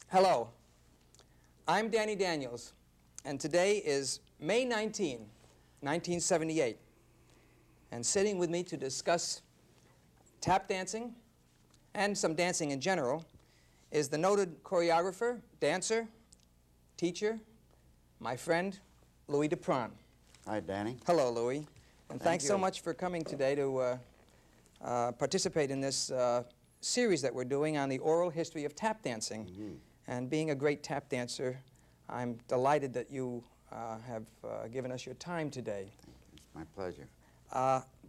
Hello, I'm Danny Daniels, and today is May 19, 1978. And sitting with me to discuss tap dancing and some dancing in general is the noted choreographer, dancer, teacher, my friend, Louis DaPron. Hi, Danny. Hello, Louis. And thanks so you. much for coming today to participate in this series that we're doing on the oral history of tap dancing. Mm-hmm. And being a great tap dancer, I'm delighted that you have given us your time today. It's my pleasure.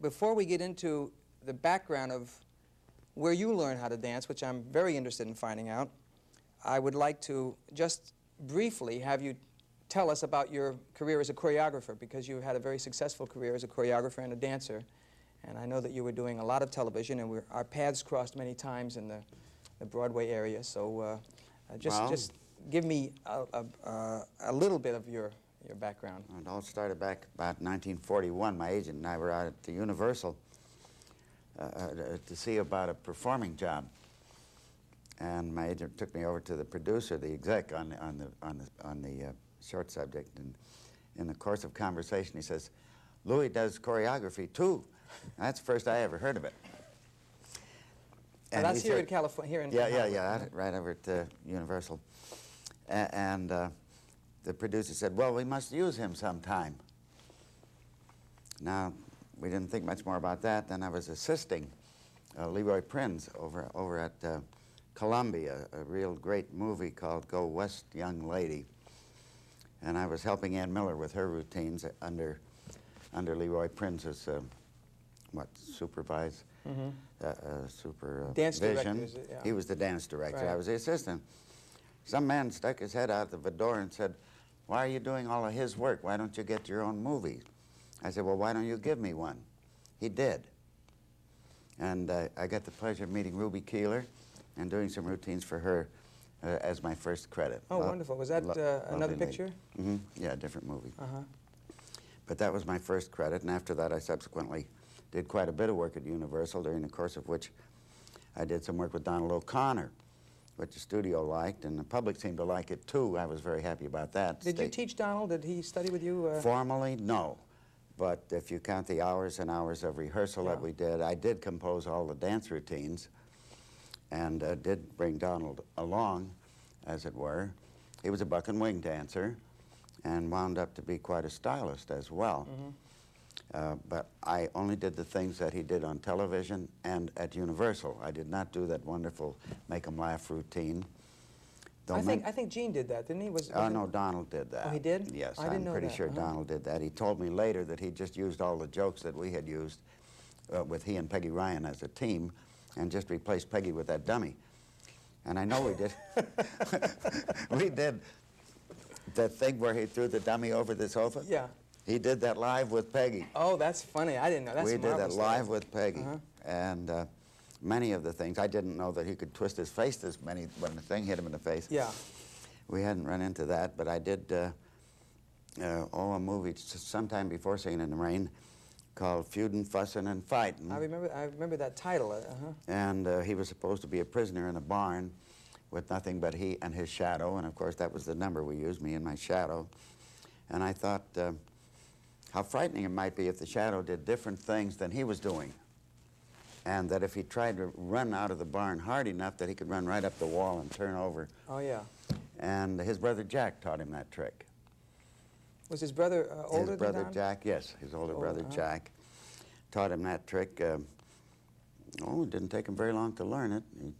Before we get into the background of where you learn how to dance, which I'm very interested in finding out, I would like to just briefly have you tell us about your career as a choreographer, because you had a very successful career as a choreographer and a dancer. And I know that you were doing a lot of television, and our paths crossed many times in the Broadway area. So just give me a little bit of your background. It all started back about 1941. My agent and I were out at the Universal to see about a performing job. And my agent took me over to the producer, the exec, on the short subject. And in the course of conversation, he says, "Louis does choreography too." That's the first I ever heard of it. And that's here in California. Here in Yeah, right over at Universal. And the producer said, "Well, we must use him sometime." Now, we didn't think much more about that. Then I was assisting Leroy Prinz over at Columbia, a real great movie called Go West, Young Lady. And I was helping Ann Miller with her routines under Leroy Prinz's supervise. Mm-hmm. Dance supervision. director, yeah. He was the dance director. Right. I was the assistant. Some man stuck his head out the door and said, "Why are you doing all of his work? Why don't you get your own movie?" I said, "Well, why don't you give me one?" He did. And I got the pleasure of meeting Ruby Keeler and doing some routines for her as my first credit. Oh, wonderful. Was that another picture? Mm-hmm. Yeah, a different movie. Uh-huh. But that was my first credit, and after that I subsequently did quite a bit of work at Universal, during the course of which I did some work with Donald O'Connor, which the studio liked, and the public seemed to like it too. I was very happy about that. Did you teach Donald? Did he study with you? Formally, no. But if you count the hours and hours of rehearsal that we did, I did compose all the dance routines and did bring Donald along, as it were. He was a buck and wing dancer and wound up to be quite a stylist as well. Mm-hmm. But I only did the things that he did on television and at Universal. I did not do that wonderful make 'em laugh routine. I think Gene did that, didn't he? No, Donald did that. Oh, he did? Yes, I didn't know I'm pretty that. sure Donald did that. He told me later that he just used all the jokes that we had used with he and Peggy Ryan as a team, and just replaced Peggy with that dummy. And I know we did. We did that thing where he threw the dummy over the sofa. Yeah. He did that live with Peggy. Oh, that's funny. I didn't know. That's We did that marvelous. live with Peggy. Uh-huh. And many of the things, I didn't know that he could twist his face this many when the thing hit him in the face. Yeah. We hadn't run into that, but I did a movie sometime before Singing in the Rain called Feudin', Fussin' and Fightin'. I remember that title. Uh-huh. And he was supposed to be a prisoner in a barn with nothing but he and his shadow, and of course that was the number we used, me and my shadow. And I thought how frightening it might be if the shadow did different things than he was doing, and that if he tried to run out of the barn hard enough that he could run right up the wall and turn over. Oh, yeah. And his brother Jack taught him that trick. Was his brother older His brother than Don? Jack, yes, his older brother Jack taught him that trick. It didn't take him very long to learn it. He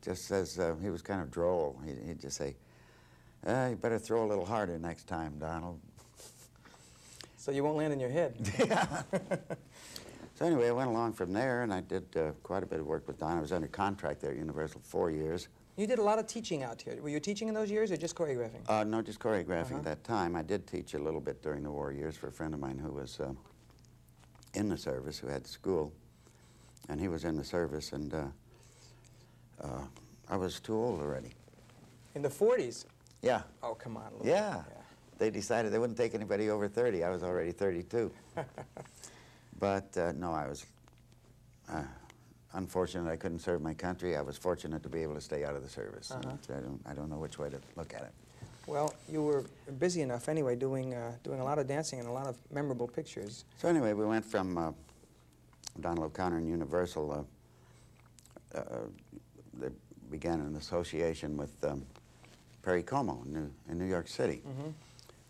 just says, he was kind of droll. He'd just say, "You better throw a little harder next time, Donald." So you won't land in your head. Yeah. So anyway, I went along from there, and I did quite a bit of work with Don. I was under contract there at Universal 4 years. You did a lot of teaching out here. Were you teaching in those years or just choreographing? No, just choreographing at that time. I did teach a little bit during the war years for a friend of mine who was in the service, who had school, and he was in the service, and I was too old already. In the 40s? Yeah. Oh, come on. Louis. Yeah. They decided they wouldn't take anybody over 30. I was already 32. But no, I was unfortunate I couldn't serve my country. I was fortunate to be able to stay out of the service. I don't know which way to look at it. Well, you were busy enough anyway, doing a lot of dancing and a lot of memorable pictures. So anyway, we went from Donald O'Connor and Universal. They began an association with Perry Como in New York City.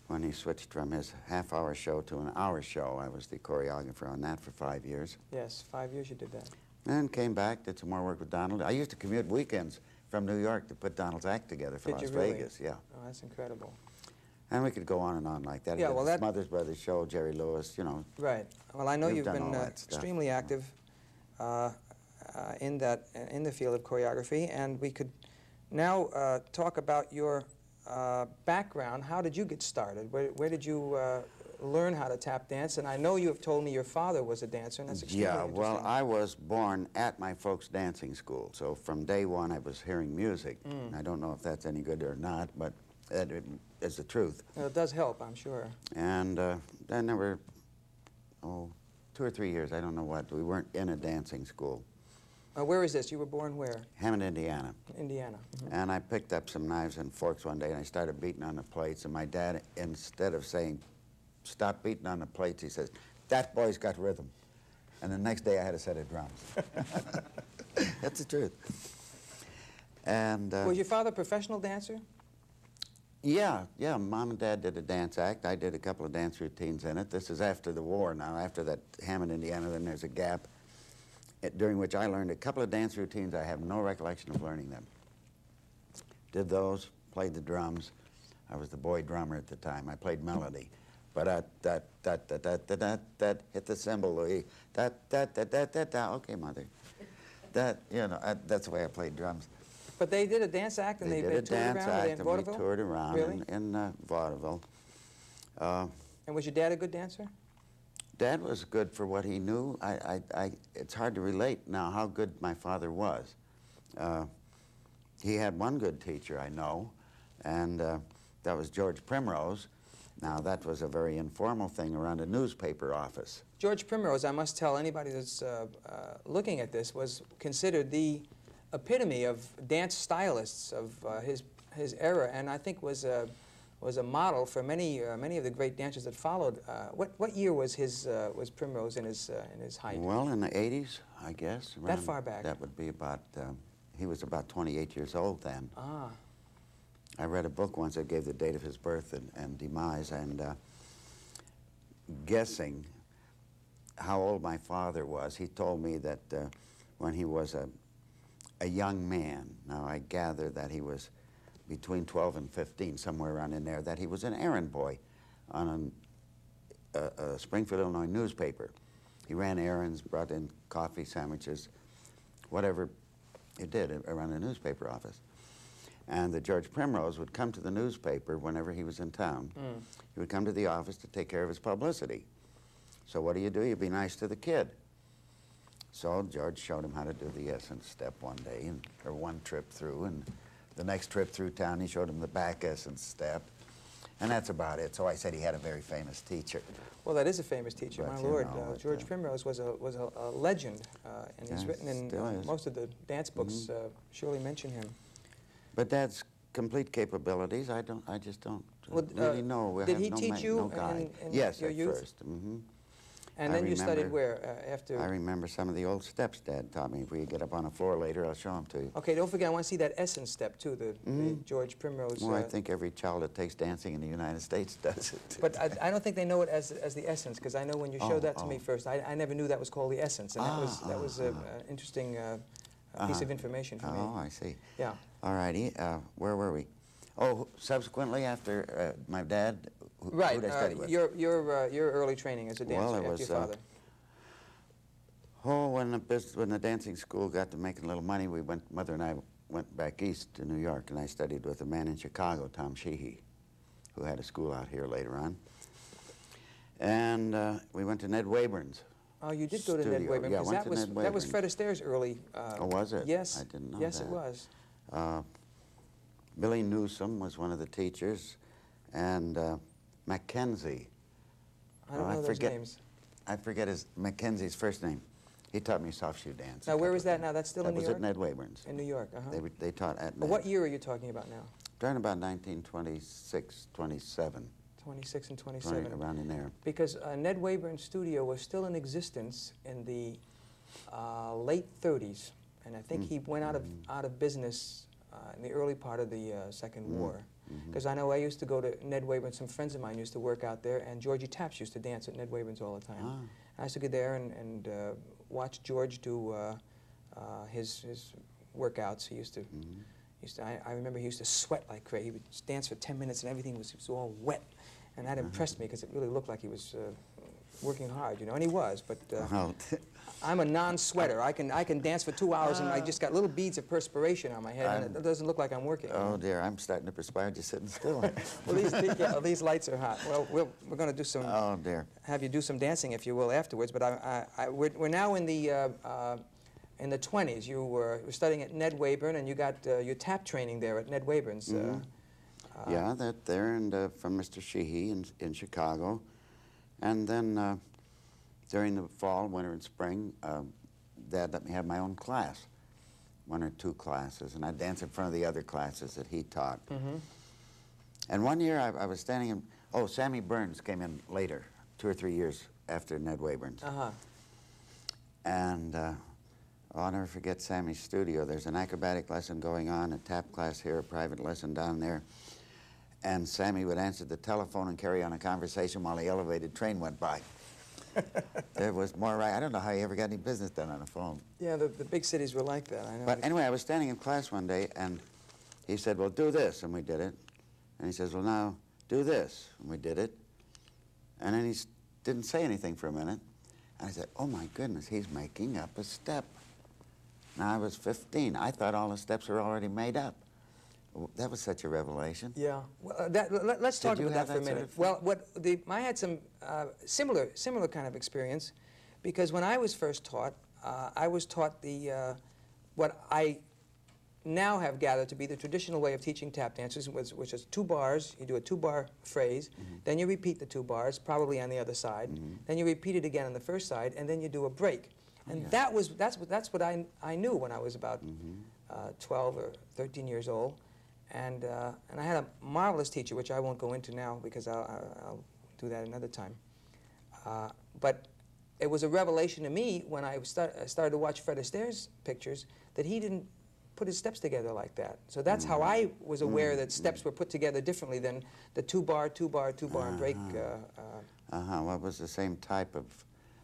When he switched from his half-hour show to an hour show, I was the choreographer on that for 5 years. Yes, 5 years you did that. And came back, did some more work with Donald. I used to commute weekends from New York to put Donald's act together for Las Vegas. Yeah. Oh, that's incredible. And we could go on and on like that. Yeah, well, that Smothers Brothers show, Jerry Lewis, you know. Right. Well, I know you've done been all that stuff. extremely active in the field of choreography, and we could now talk about your background. How did you get started? Where did you learn how to tap dance? And I know you have told me your father was a dancer, and that's extremely interesting. Well, I was born at my folks' dancing school, so from day one I was hearing music. I don't know if that's any good or not, but it is the truth. Well, it does help, I'm sure. And then there were, 2 or 3 years, I don't know what, we weren't in a dancing school. Where is this? You were born where? Hammond, Indiana. Indiana. And I picked up some knives and forks one day, and I started beating on the plates, and my dad, instead of saying, "Stop beating on the plates," he says, "That boy's got rhythm." And the next day I had a set of drums. That's the truth. And Was your father a professional dancer? yeah, Mom and Dad did a dance act. I did a couple of dance routines in it. This is after the war now. After that Hammond, Indiana, then there's a gap, during which I learned a couple of dance routines. I have no recollection of learning them. Did those, played the drums. I was the boy drummer at the time. I played melody. That, hit the cymbal, Louis. That, okay, Mother. That, you know, that's the way I played drums. But they did a dance act and they did a toured dance around act in and vaudeville? we toured around Really? in vaudeville. And was your dad a good dancer? Dad was good for what he knew. It's hard to relate now how good my father was. He had one good teacher, I know, and that was George Primrose. Now, that was a very informal thing around a newspaper office. George Primrose, I must tell anybody that's looking at this, was considered the epitome of dance stylists of his era, and I think was a model for many of the great dancers that followed. What year was Primrose in his height? Well, in the 80s, I guess. That far back? That would be about, he was about 28 years old then. Ah. I read a book once that gave the date of his birth and demise, and guessing how old my father was, he told me that when he was a young man, now I gather that he was between 12 and 15, somewhere around in there, that he was an errand boy on a Springfield, Illinois newspaper. He ran errands, brought in coffee, sandwiches, whatever it did around the newspaper office. And the George Primrose would come to the newspaper whenever he was in town. He would come to the office to take care of his publicity. So what do? You be nice to the kid. So George showed him how to do the essence step one day, or one trip through, and the next trip through town he showed him the back essence step. And that's about it. So I said he had a very famous teacher. Well, that is a famous teacher, But my you lord. know, George Primrose was a legend, and he's written in most of the dance books surely mention him. But Dad's complete capabilities, I just don't really know. Did he teach you in yes, your at youth? first. And then you studied where after? I remember some of the old steps Dad taught me. If we get up on the floor later, I'll show them to you. Okay, don't forget, I want to see that essence step too, the George Primrose. Well, I think every child that takes dancing in the United States does it. But I don't think they know it as the essence, because I know when you showed that to me first, I never knew that was called the essence, and that was an interesting piece of information for me. Oh, I see. Yeah. All righty. Where were we? Oh, subsequently after my dad, who did I study with? Your early training as a dancer Well, it after was, your father. When the dancing school got to making a little money, Mother and I went back east to New York, and I studied with a man in Chicago, Tom Sheehy, who had a school out here later on. And we went to Ned Wayburn's. Oh, you did go to Ned Wayburn, Yeah, because that was Fred Astaire's early. Oh, was it? Yes. I didn't know Yes, that. it was. Billy Newsome was one of the teachers, and Mackenzie. I don't know those names. I forget Mackenzie's first name. He taught me soft shoe dance. Now, where is that now? That's still in New York? That was at Ned Wayburn's. In New York, uh-huh. They taught at Ned. Well, what year are you talking about now? During about 1926, 27. 26 and 27. Around in there. Because Ned Wayburn's studio was still in existence in the late 30s, and I think he went out of business in the early part of the Second War. Because I know I used to go to Ned Wayburn, some friends of mine used to work out there, and Georgie Taps used to dance at Ned Wayburn's all the time. I used to get there and watch George do his workouts. He used to, I remember he used to sweat like crazy. He would dance for 10 minutes and everything was all wet. And that impressed me because it really looked like he was working hard, you know, and he was, but I'm a non-sweater. I can dance for 2 hours and I just got little beads of perspiration on my head and it doesn't look like I'm working. Oh dear, I'm starting to perspire just sitting still. Well, these lights are hot. Well, we're going to do some, have you do some dancing if you will afterwards, but we're now in the 20s. You were studying at Ned Wayburn and you got your tap training there at Ned Wayburn's. Yeah, that there, and from Mr. Sheehy in Chicago. And then during the fall, winter, and spring, Dad let me have my own class, 1 or 2 classes, and I'd dance in front of the other classes that he taught. And one year I was standing in, Sammy Burns came in later, 2 or 3 years after Ned Wayburn's. And I'll never forget Sammy's studio. There's an acrobatic lesson going on, a tap class here, a private lesson down there. And Sammy would answer the telephone and carry on a conversation while the elevated train went by. There was more, I don't know how he ever got any business done on the phone. Yeah, the big cities were like that, I know. But anyway, I was standing in class one day, and he said, well, do this, and we did it. And he says, well, now, do this, and we did it. And then he didn't say anything for a minute. And I said, oh, my goodness, he's making up a step. Now, I was 15. I thought all the steps were already made up. That was such a revelation. Yeah. Well, let's talk about that for a minute. Well, I had some similar kind of experience, because when I was first taught, I was taught what I now have gathered to be the traditional way of teaching tap dancers, which is 2 bars. You do a 2-bar phrase, then you repeat the 2 bars, probably on the other side. Then you repeat it again on the first side, and then you do a break. And that's what I knew when I was about 12 or 13 years old. And I had a marvelous teacher, which I won't go into now because I'll do that another time. But it was a revelation to me when I started to watch Fred Astaire's pictures that he didn't put his steps together like that. So that's how I was aware that steps were put together differently than the 2-bar, 2-bar, 2-bar and break. Well, it was the same type of.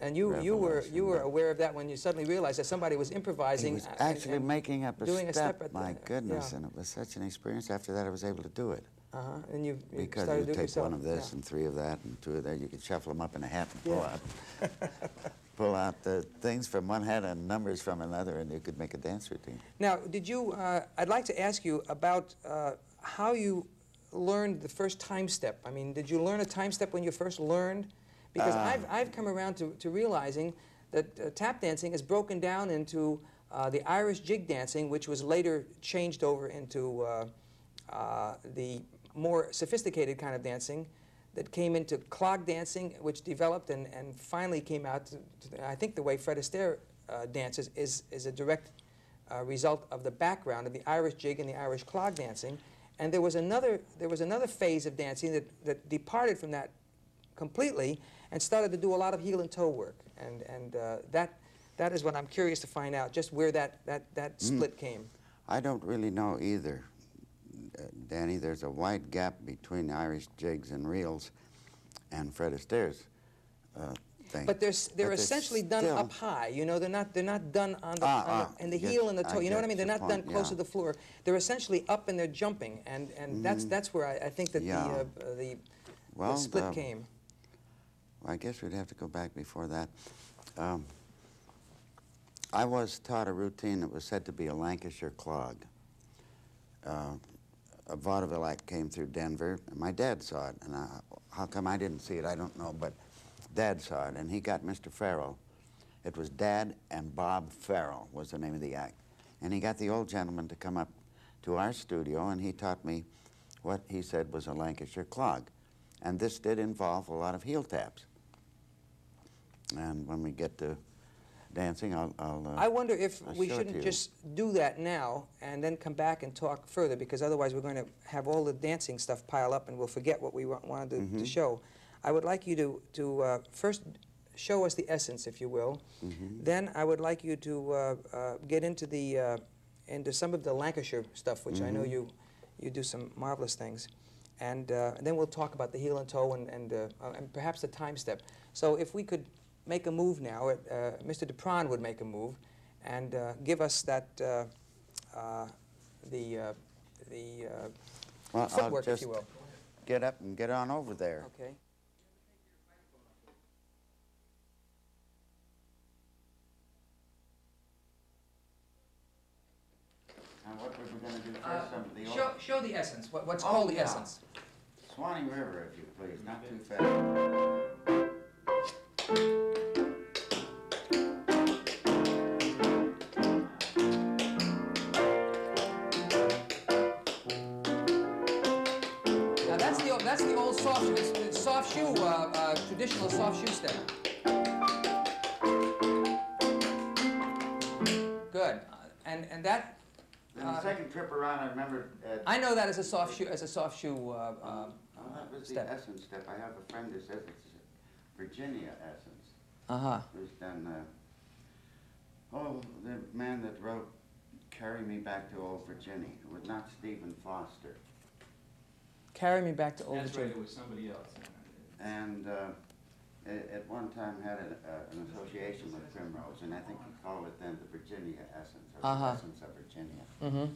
And you were aware of that when you suddenly realized that somebody was improvising. He was actually making up doing a step. At My goodness, and it was such an experience. After that, I was able to do it. And you because started you to do it take yourself. 1 of this and 3 of that and 2 of that. You could shuffle them up in a hat and pull out the things from one hat and numbers from another, and you could make a dance routine. Now, did you? I'd like to ask you about how you learned the first time step. I mean, did you learn a time step when you first learned? Because I've come around to realizing that tap dancing is broken down into the Irish jig dancing, which was later changed over into the more sophisticated kind of dancing that came into clog dancing, which developed and finally came out to I think the way Fred Astaire dances is a direct result of the background of the Irish jig and the Irish clog dancing. And there was another phase of dancing that departed from that completely and started to do a lot of heel and toe work, and that is what I'm curious to find out, just where that split came. I don't really know either, Danny. There's a wide gap between Irish jigs and reels and Fred Astaire's thing. But they're essentially done up high. You know, they're not done on the heel and the toe. You know what I mean? They're not done close to the floor. They're essentially up and they're jumping, and that's where I think that the split came. I guess we'd have to go back before that. I was taught a routine that was said to be a Lancashire clog. A vaudeville act came through Denver, and my dad saw it. And how come I didn't see it, I don't know, but Dad saw it, and he got Mr. Farrell. It was Dad and Bob Farrell was the name of the act. And he got the old gentleman to come up to our studio, and he taught me what he said was a Lancashire clog. And this did involve a lot of heel taps. And when we get to dancing, I wonder if I'll we show it to shouldn't you. just do that now and then come back and talk further, because otherwise we're going to have all the dancing stuff pile up and we'll forget what we wanted to show. I would like you to first show us the essence, if you will. Then I would like you to get into the into some of the Lancashire stuff, which I know you do some marvelous things. And then we'll talk about the heel and toe and perhaps the time step. So if we could make a move now, Mr. DaPron would make a move and give us that, well, footwork, I'll if you will. get up and get on over there. Okay. And what were we going to do first? Some of the Show the essence, what's called the essence. Swanee River, if you please, not too fast. Now that's the old soft shoe, it's soft shoe, traditional soft shoe step. Good, and that. Then the second trip around, I remember. I know that as a soft shoe, That was the step. essence step. I have a friend who says it's Virginia essence. Uh-huh. Who's done, the man that wrote Carry Me Back to Old Virginia. It was not Stephen Foster. Carry Me Back to Old That's Virginia. right, it was somebody else. And at one time had an association with Primrose, and I think he called it then the Virginia essence, or the essence of Virginia. Mm-hmm.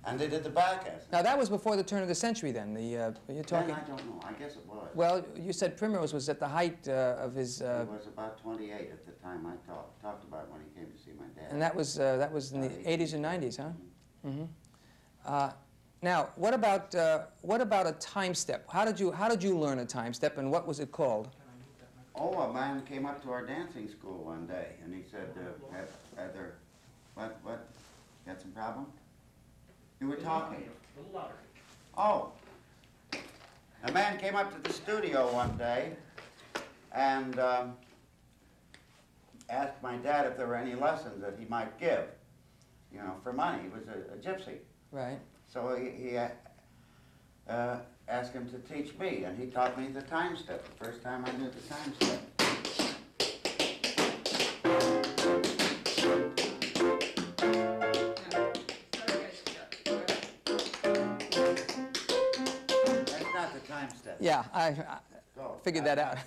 And they did the back essence. Now that was before the turn of the century then, you're talking? Then I don't know, I guess it was. Well, you said Primrose was at the height of his... He was about 28 at the time I talked about when he came to see my dad. And that was in the 80s and 90s, huh? Mm-hmm. Now, what about a time step? How did you learn a time step, and what was it called? Oh, a man came up to our dancing school one day, and he said, what, got some problem? You were talking. A little louder. Oh. A man came up to the studio one day and asked my dad if there were any lessons that he might give, you know, for money. He was a gypsy. Right. So he asked him to teach me, and he taught me the time step, the first time I knew the time step. That's not the time step. Yeah, I Go. figured that out.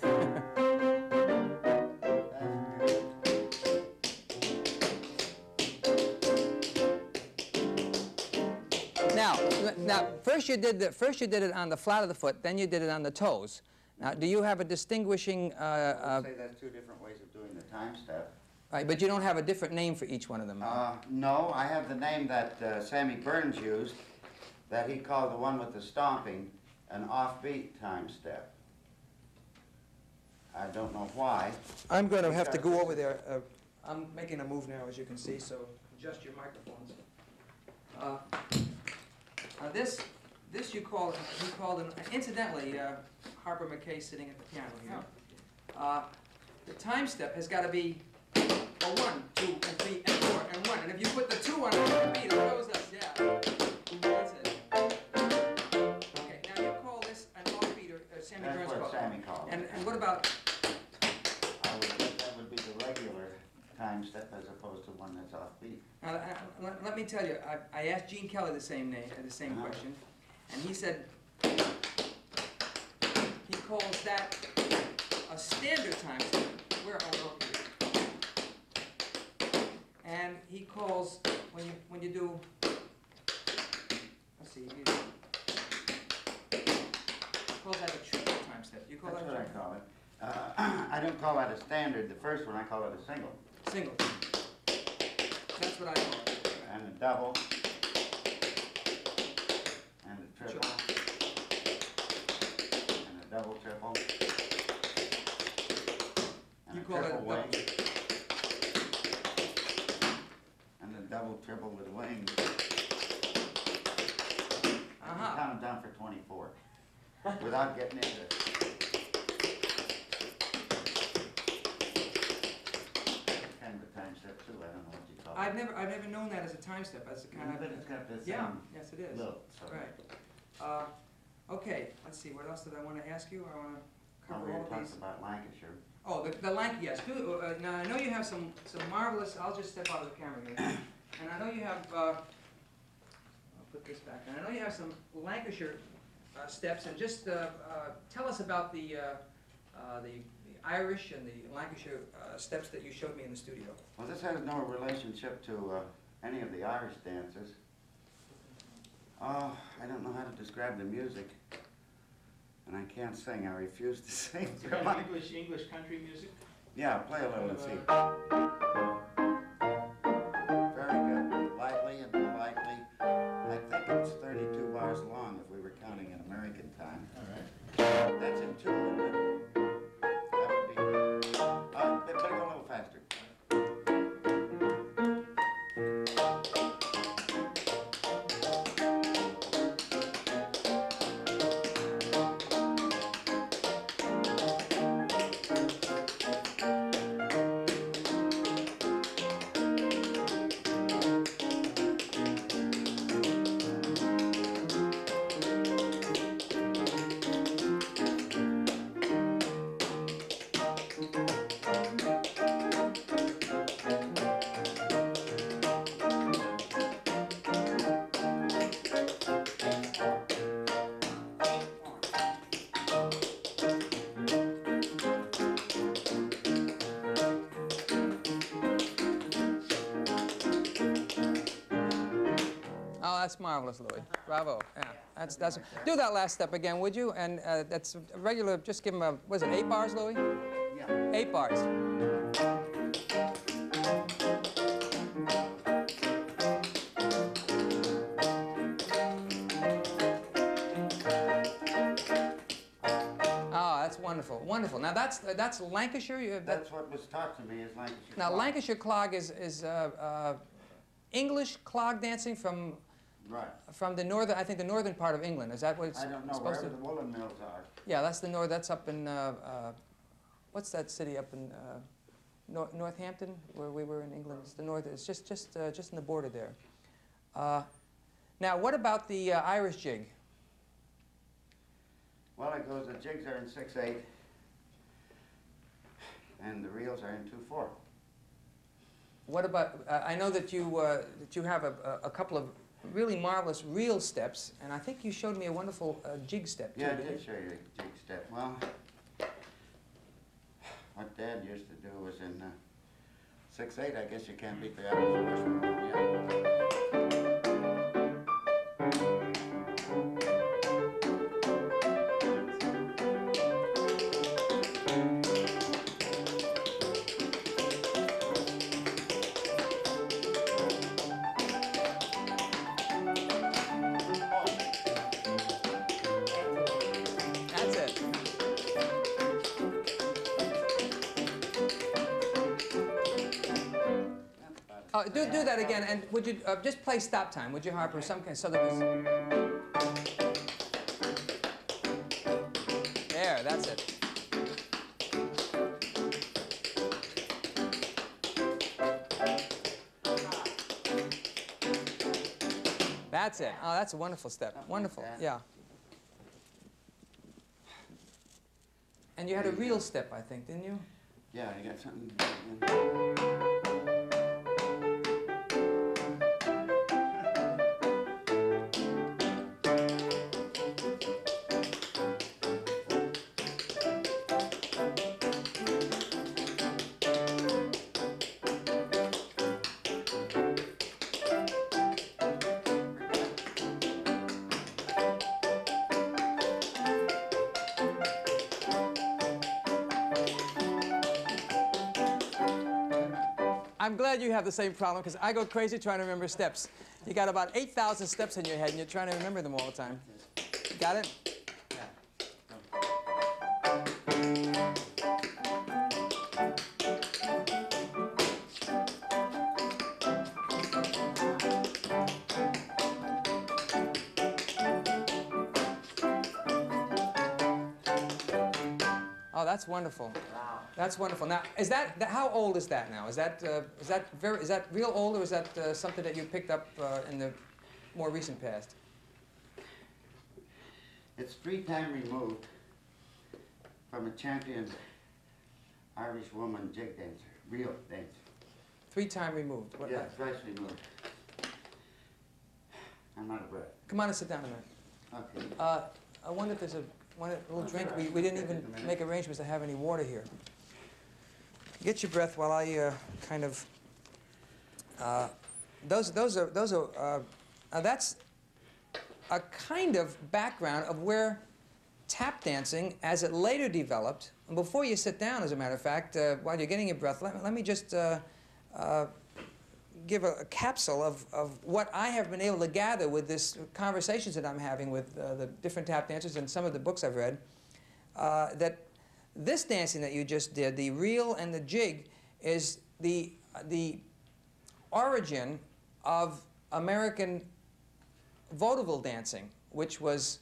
Now, first you did it on the flat of the foot, then you did it on the toes. Now, do you have a distinguishing? I would say that's two different ways of doing the time step. Right, but you don't have a different name for each one of them. No, I have the name that Sammy Burns used, that he called the one with the stomping an offbeat time step. I don't know why. I'm going to have to go over there. I'm making a move now, as you can see, so adjust your microphones. This you called an, incidentally, Harper McKay sitting at the piano here. The time step has got to be a 1, 2, and 3, and 4, and 1. And if you put the 2 on the beat, it goes up, yeah. That's it. Okay, now you call this an offbeat, or Sammy That's Burns what called it. Sammy called it. And what about, I would guess that would be the regular time step as opposed to one that's offbeat. let me tell you, I asked Gene Kelly the same question, and he said he calls that a standard time step. Where are we? And he calls when you do. Let's see. He calls that a triple time step. You call That's that what a I call it. I don't call that a standard. The first one, I call it a single. single? That's what I call it. And a double. And a triple. And a double triple. And You a call that a triple double? wing. And a double triple with wings. Uh-huh. Count them down for 24 without getting into it. Kind of a time I've never known that as a time step. As a kind of. But it's got the Yeah. same Yes, it is. lilt, so. Right. Okay. Let's see. What else did I want to ask you? I want to Well, cover we all had of talked these. about Lancashire. Oh, the Lanky, yes. Now, I know you have some marvelous, I'll just step out of the camera here. And I know you have, I'll put this back. And I know you have some Lancashire steps. And just tell us about the Irish and the Lancashire steps that you showed me in the studio. Well, this has no relationship to any of the Irish dances. Oh, I don't know how to describe the music. And I can't sing. I refuse to sing. English country music? Yeah, play a little and see. Very good. Lightly and politely. I think it's 32 bars long if we were counting in American time. All right. That's in two, isn't it? That would be. Better go a little faster. Oh, that's marvelous, Louis. Bravo. Yeah, that's. Do that last step again, would you? And that's a regular. Just give him a. Was it 8 bars, Louis? Yeah. 8 bars. Oh, that's wonderful, wonderful. Now that's Lancashire. That's what was taught to me is Lancashire. Now clog. Lancashire clog is English clog dancing Right. from the northern. I think the northern part of England. Is that what it's I don't know, supposed wherever to? the woolen mills are. Yeah, that's the north. That's up in what's that city up in Northampton, where we were in England? It's the north. It's just in the border there. Now, what about the Irish jig? Well, it goes, the jigs are in 6/8, and the reels are in 2/4. What about? I know that you have a couple of really marvelous reel steps, and I think you showed me a wonderful jig step too. Yeah, I didn't did you? show you a jig step. Well, what Dad used to do was in 6/8. I guess you can't beat the average bushman. Yeah. That's it. Oh, do that again, and would you just play stop time? Would you, Harper? Some kind so that was. There, that's it. That's it. Oh, that's a wonderful step. Something like Wonderful. that. Yeah. And you had a reel step, I think, didn't you? Yeah, you got something. I'm glad you have the same problem, because I go crazy trying to remember steps. You got about 8,000 steps in your head, and you're trying to remember them all the time. Got it? Oh, that's wonderful. That's wonderful. Now, is how old is that now? Is that real old, or is that something that you picked up in the more recent past? It's 3 times removed from a champion Irish woman jig dancer, real dancer. 3 times removed. What, Yeah, thrice removed. I'm out of breath. Come on and sit down a minute. Okay. I wonder if there's a little drink. We didn't even make arrangements to have any water here. Get your breath while I kind of. Those are. That's a kind of background of where tap dancing, as it later developed. And before you sit down, as a matter of fact, while you're getting your breath, let me just give a capsule of what I have been able to gather with this conversations that I'm having with the different tap dancers and some of the books I've read, that this dancing that you just did, the reel and the jig, is the origin of American vaudeville dancing, which was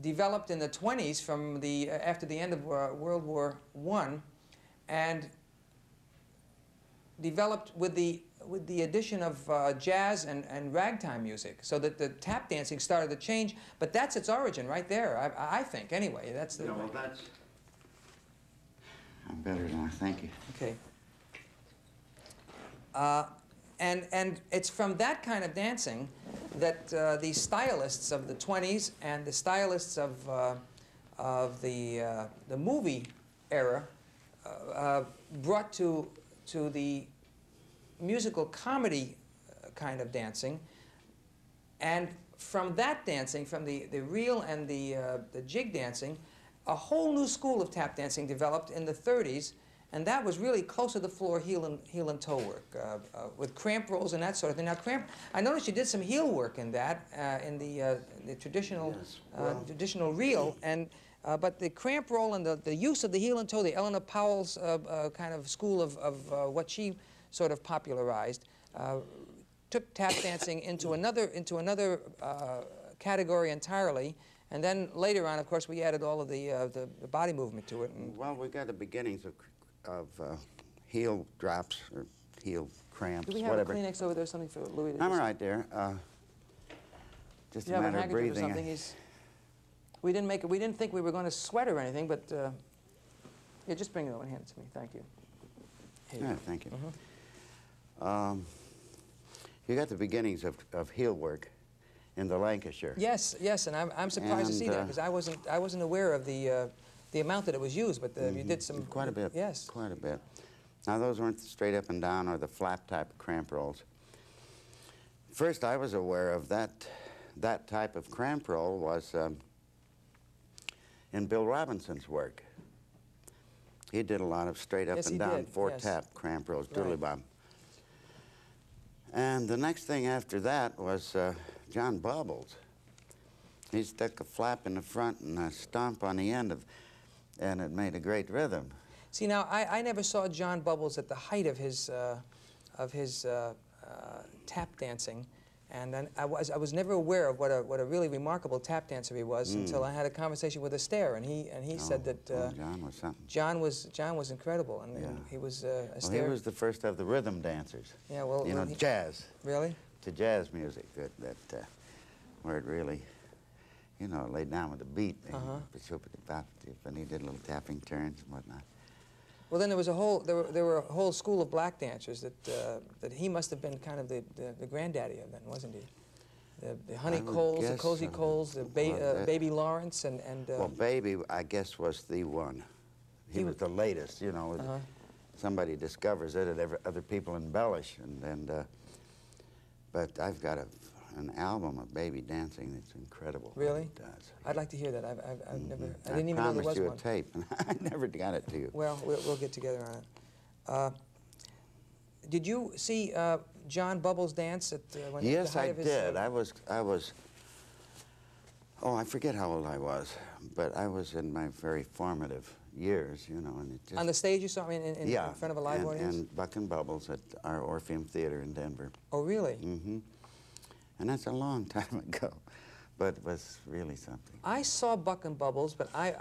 developed in the 20s from after the end of World War I, and developed with the addition of jazz and ragtime music, so that the tap dancing started to change. But that's its origin right there, I think. Anyway, that's the. No, well, that's. I'm better now. Thank you. Okay. And it's from that kind of dancing that the stylists of the 20s and the stylists of the movie era brought to the musical comedy kind of dancing. And from that dancing, from the reel and the jig dancing, a whole new school of tap dancing developed in the 30s, and that was really close to the floor heel and toe work, with cramp rolls and that sort of thing. Now, I noticed you did some heel work in that, in the traditional, Yes, well, traditional reel, and but the cramp roll and the use of the heel and toe, the Eleanor Powell's kind of school of what she sort of popularized, took tap dancing into another category entirely. And then later on, of course, we added all of the body movement to it. And well, we got the beginnings of heel drops or heel cramps, do we have whatever. a Kleenex over there, something for Louis? I'm all right there. Just Do you a have a matter of handkerchief or breathing. something? We didn't make it. We didn't think we were going to sweat or anything, but yeah, just bring it over and hand it to me. Thank you. Here you Yeah, go. thank you. You got the beginnings of heel work in the Lancashire. Yes, yes, and I'm surprised to see that, because I wasn't aware of the amount that it was used, but you did some Quite a bit. Yes. Quite a bit. Now, those weren't straight up and down or the flap type of cramp rolls. First, I was aware of that type of cramp roll was in Bill Robinson's work. He did a lot of straight up Yes, and he down did, four-tap cramp rolls, Right. doodly bob. And the next thing after that was John Bubbles. He stuck a flap in the front and a stomp on the end and it made a great rhythm. See, now, I never saw John Bubbles at the height of his tap dancing, and then I was never aware of what a really remarkable tap dancer he was until I had a conversation with Astaire, and he said that John was something. John was incredible, and, Yeah. and he was Well, Astaire. he was the first of the rhythm dancers. Yeah, well, You know, he- jazz, Really? to jazz music, where it really, you know, laid down with the beat. And he did little tapping turns and whatnot. Well, then there was there were a whole school of black dancers that he must have been kind of the granddaddy of then, wasn't he? The Honey I would Coles, the guess Cozy so. Coles, the Well, that- Baby Lawrence, and Well, Baby, I guess, was the one. He was the latest, you know. Somebody discovers it, and other people embellish. But I've got an album of Baby dancing that's incredible. what Really? It does. I'd like to hear that. I've never. I I didn't even know there promised was you one. a tape, and I never got it to you. Well, we'll get together on it. Did you see John Bubbles dance at when Yes, the height I of his, did. I was. Oh, I forget how old I was, but I was in my very formative years, you know, and it just. on the stage? You saw him in yeah, front of a live audience? and Buck and Bubbles at our Orpheum Theater in Denver. Oh, really? Mm-hmm. And that's a long time ago. but it was really something. I saw Buck and Bubbles, but I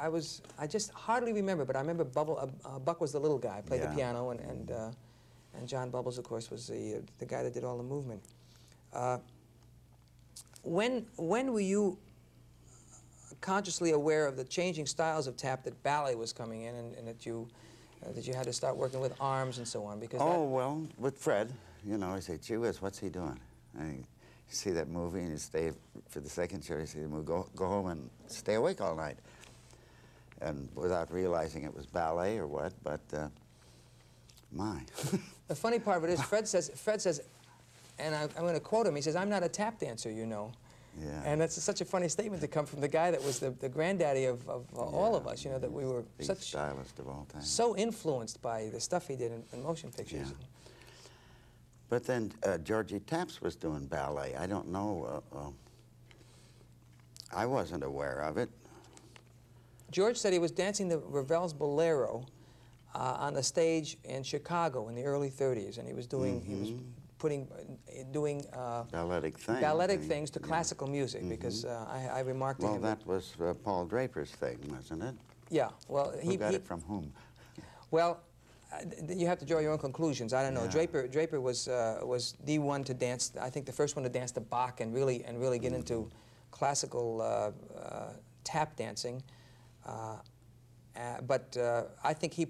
just hardly remember. But I remember Buck was the little guy, played the Yeah. piano, and John Bubbles, of course, was the guy that did all the movement. When were you consciously aware of the changing styles of tap, that ballet was coming in, and that you had to start working with arms and so on? Because Well, with Fred, you know, I say, gee whiz, what's he doing? And you see that movie and you stay for the second show, you see the movie, go home and stay awake all night. And without realizing it was ballet or what, but my. the funny part of it is, Fred says, and I'm going to quote him, he says, "I'm not a tap dancer, you know." Yeah. And that's such a funny statement to come from the guy that was the granddaddy of all of us, you know, that we were the such stylist of all time. so influenced by the stuff he did in motion pictures. Yeah. But then Georgie Taps was doing ballet. I don't know. I wasn't aware of it. George said he was dancing the Ravel's Bolero on the stage in Chicago in the early 30s, and he was doing doing Balletic things to classical music, because I remarked to Well, him. that was Paul Draper's thing, wasn't it? Yeah. Well, Who got it from whom? Well, you have to draw your own conclusions. I don't know. Yeah. Draper was the one to dance. I think the first one to dance to Bach and really get into classical tap dancing. But I think he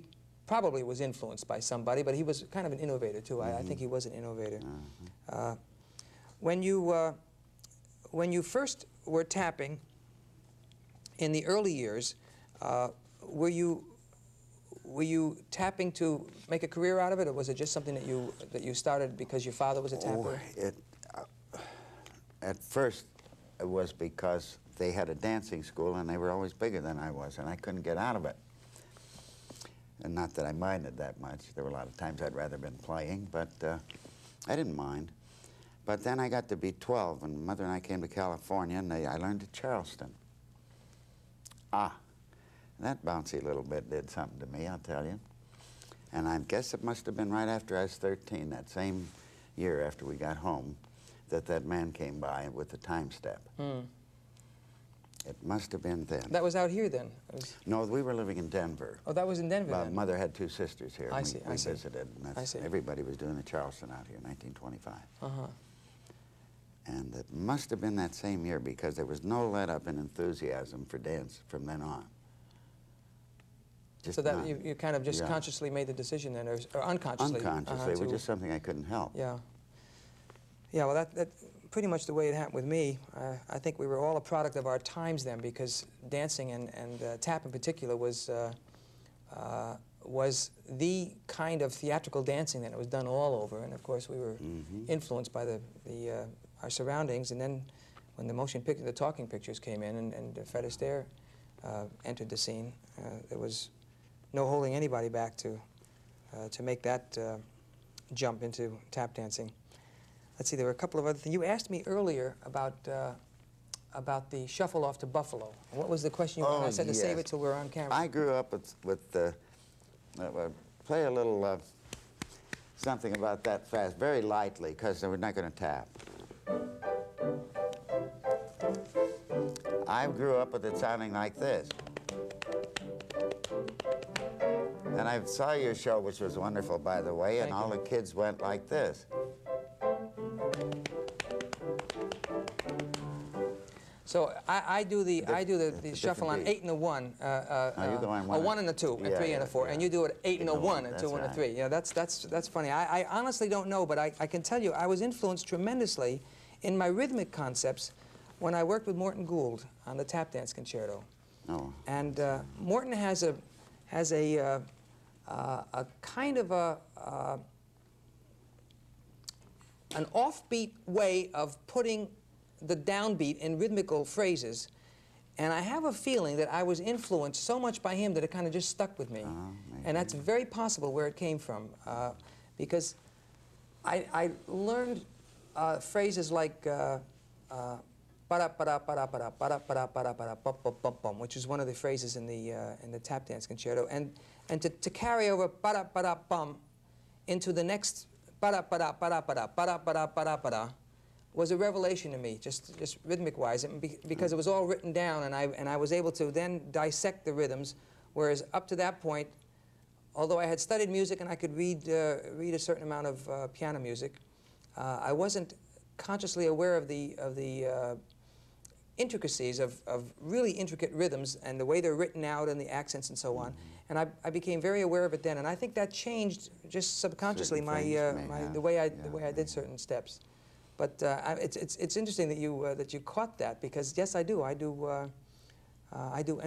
probably was influenced by somebody. But he was kind of an innovator too. I think he was an innovator. When you first were tapping in the early years, were you tapping to make a career out of it, or was it just something that you started because your father was a tapper? At first, it was because they had a dancing school, and they were always bigger than I was, and I couldn't get out of it. And not that I minded that much. There were a lot of times I'd rather been playing, but I didn't mind. But then I got to be 12, and Mother and I came to California, and I learned at Charleston. That bouncy little bit did something to me, I'll tell you. And I guess it must have been right after I was 13, that same year after we got home, that man came by with the time step. It must have been then. That was out here then? No, we were living in Denver. Oh, that was in Denver then? Mother had two sisters here. I see, we I see. visited. And I see. Everybody was doing the Charleston out here in 1925. Uh-huh. And it must have been that same year, because there was no let-up in enthusiasm for dance from then on. Just So that none. you kind of just Yeah. consciously made the decision then, or unconsciously? Unconsciously. It was just something I couldn't help. Yeah. Yeah, well, that pretty much the way it happened with me. I think we were all a product of our times then, because dancing and tap in particular was the kind of theatrical dancing that it was done all over. And of course, we were influenced by our surroundings. And then when the talking pictures came in, and Fred Astaire entered the scene, there was no holding anybody back to make that jump into tap dancing. Let's see, there were a couple of other things. You asked me earlier about the shuffle off to Buffalo. What was the question you wanted? I said to save yes. it till we're on camera. I grew up with play a little something about that fast, very lightly, because we're not going to tap. I grew up with it sounding like this. And I saw your show, which was wonderful, by the way, and all the kids went like this. So I do the It's a shuffle on different 8 and a 1. you go on A 1 and a 2, a 3 and a 4, and you do it 8 and a 1, a 2 and a 3. Yeah, that's funny. I honestly don't know, but I can tell you I was influenced tremendously in my rhythmic concepts when I worked with Morton Gould on the tap dance concerto. Oh. And Morton has a kind of an offbeat way of putting the downbeat in rhythmical phrases, and I have a feeling that I was influenced so much by him that it kind of just stuck with me. And that's very possible where it came from, because I learned phrases like which is one of the phrases in the tap dance concerto, and to carry over into the next was a revelation to me, just rhythmic-wise, because it was all written down, and I was able to then dissect the rhythms, whereas up to that point, although I had studied music and I could read a certain amount of piano music, I wasn't consciously aware of the intricacies of really intricate rhythms and the way they're written out and the accents and so on. And I became very aware of it then, and I think that changed just subconsciously the way I did certain steps. But it's interesting that you caught that, because yes, I do and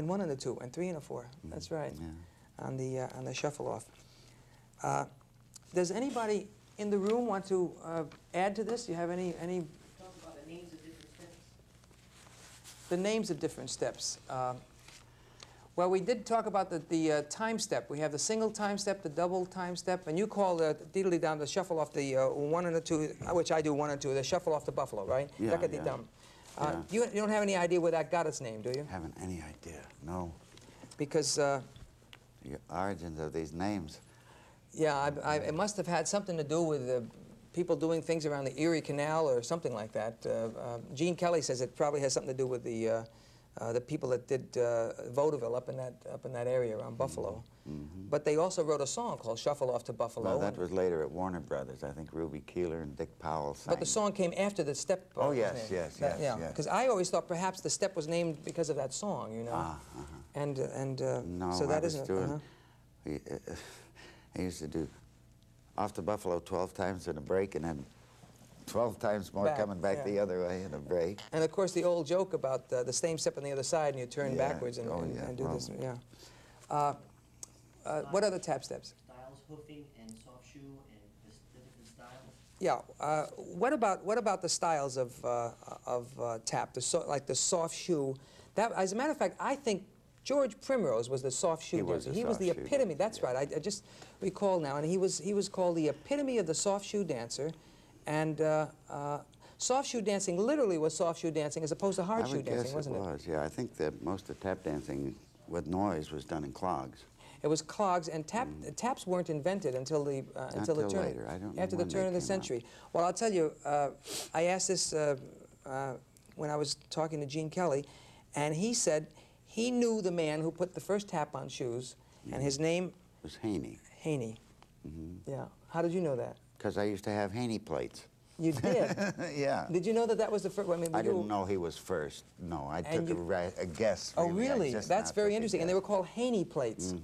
1 and a 2 and 3 and a 4. That's right. Yeah. On the shuffle off. Does anybody in the room want to add to this? Do you have any? Talk about the names of different steps. The names of different steps. Well, we did talk about the time step. We have the single time step, the double time step, and you call the diddly-dum the shuffle off the 1 and the 2, which I do 1 and 2, the shuffle off the buffalo, right? Yeah, Duck-a-dee-dum. Yeah. You don't have any idea where that got its name, do you? Haven't any idea, no. Because, The origins of these names. yeah, it must have had something to do with people doing things around the Erie Canal or something like that. Gene Kelly says it probably has something to do with the people that did vaudeville up in that area around Buffalo. But they also wrote a song called "Shuffle Off to Buffalo." Well, that was later at Warner Brothers. I think Ruby Keeler and Dick Powell sang. But the song came after the step. Oh, was yes, named. yes, That- yes, yeah. yes. Because I always thought perhaps the step was named because of that song, you know. And No, so I that was isn't. doing, I used to do off to Buffalo 12 times in a break, and then 12 times more Back, coming back yeah. the other way in a break. And of course the old joke about the same step on the other side, and you turn Yeah. backwards and, Oh, and, yeah. and do Well. this. Yeah. What other tap steps? Styles, hoofing, and soft shoe, and the different styles. Yeah. What about the styles of tap? Like the soft shoe. That, as a matter of fact, I think George Primrose was the soft shoe He was dancer. the He was soft the shoe epitome. dancer, That's yeah. right. I just recall now, and he was called the epitome of the soft shoe dancer, and. Soft shoe dancing literally was soft shoe dancing as opposed to hard I shoe would dancing, guess wasn't it it? was, yeah. I think that most of tap dancing with noise was done in clogs. It was clogs, and taps weren't invented until the till turn later. I don't know after the when they turn of the came out. century. Well, I'll tell you, I asked this when I was talking to Gene Kelly, and he said he knew the man who put the first tap on shoes, and his name It was Haney. Haney. Yeah. How did you know that? Because I used to have Haney plates. You did. Yeah. Did you know that was the first? I mean, I didn't know he was first. No, I And took a guess. Oh, really. I really? just That's now very took a interesting. And they were guess. called Haney plates.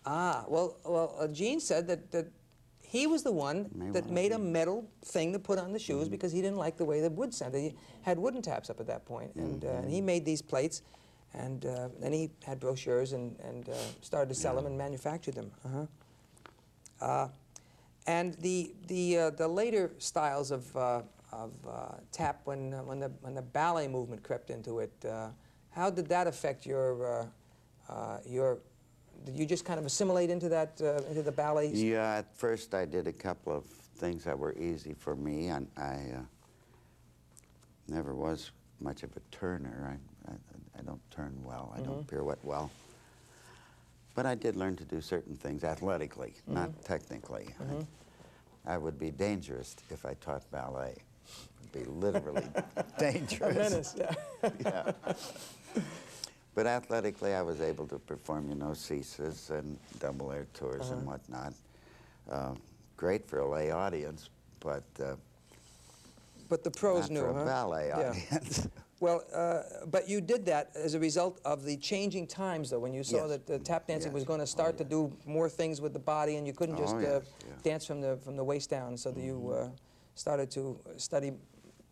Ah, well, Gene said that he was the one May that well made a be. metal thing to put on the shoes because he didn't like the way the wood sounded. He had wooden taps up at that point, and he made these plates, and then he had brochures and started to sell them and manufactured them. And the later styles of tap, when the ballet movement crept into it, how did that affect your? Did you just kind of assimilate into that into the ballet? Yeah, at first I did a couple of things that were easy for me, and I never was much of a turner. I don't turn well. I don't pirouette well. But I did learn to do certain things athletically, not technically. I would be dangerous if I taught ballet. It would be literally dangerous. A menace, yeah. Yeah. But athletically, I was able to perform, you know, ceases and double air tours and whatnot. Great for a lay audience, but But the pros not knew, for a huh? ballet Yeah. audience. Well, but you did that as a result of the changing times, though, when you saw Yes. that the tap dancing Yes. was going to start to do more things with the body, and you couldn't just Oh, yes, yeah. dance from the waist down, so that you started to study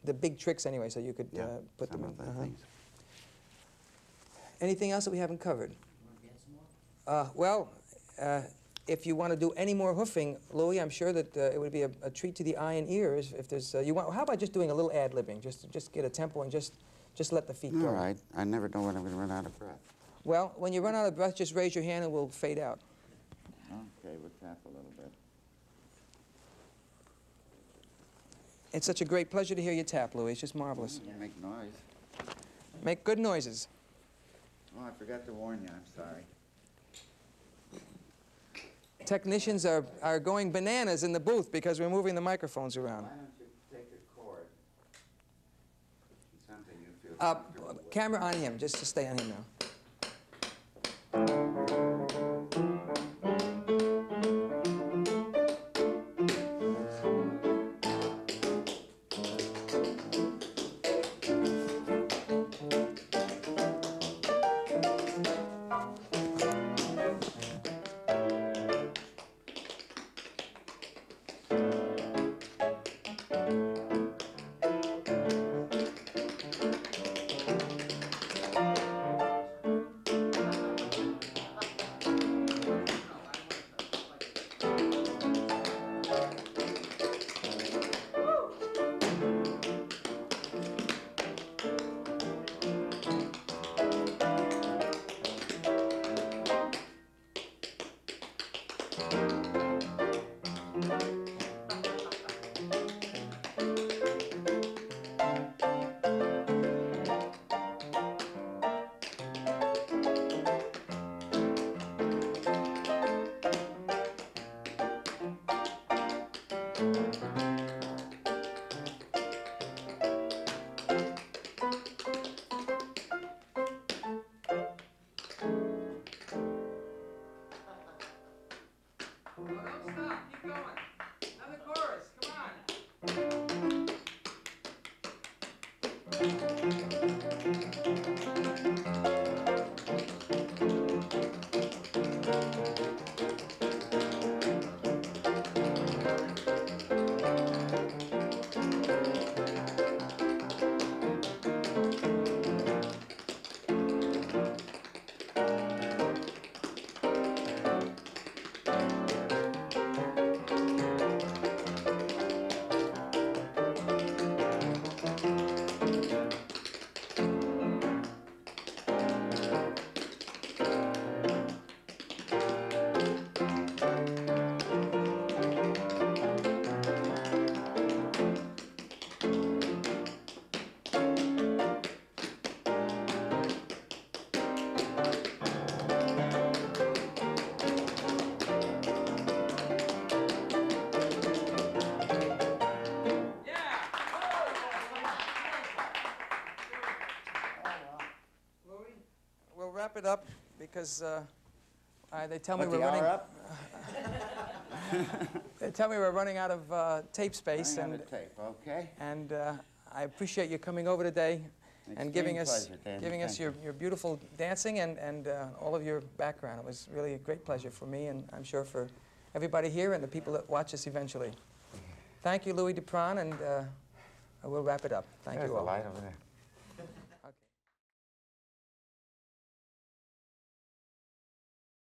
the big tricks anyway, so you could Yeah, put some them of in. the things. Anything else that we haven't covered? You want to get some more? Well, if you want to do any more hoofing, Louis, I'm sure that it would be a treat to the eye and ears if there's. You want? How about just doing a little ad-libbing, just get a tempo and just let the feet go. All right. I never know when I'm going to run out of breath. Well, when you run out of breath, just raise your hand and we'll fade out. Okay, we'll tap a little bit. It's such a great pleasure to hear you tap, Louis. It's just marvelous. You make noise. Make good noises. Oh, I forgot to warn you. I'm sorry. Technicians are going bananas in the booth because we're moving the microphones around. Why don't you take a cord Camera on him, just to stay on him now. Don't stop, keep going. Another chorus, come We'll wrap it up because they tell me What, we're the hour running. up? They tell me we're running out of tape space, Running out of tape, okay. and I appreciate you coming over today and giving Extreme us pleasure, Dan. Thank your beautiful dancing and all of your background. It was really a great pleasure for me, and I'm sure for everybody here and the people that watch us eventually. Thank you, Louis DaPron, and we'll wrap it up. Thank There's you the all. light over there.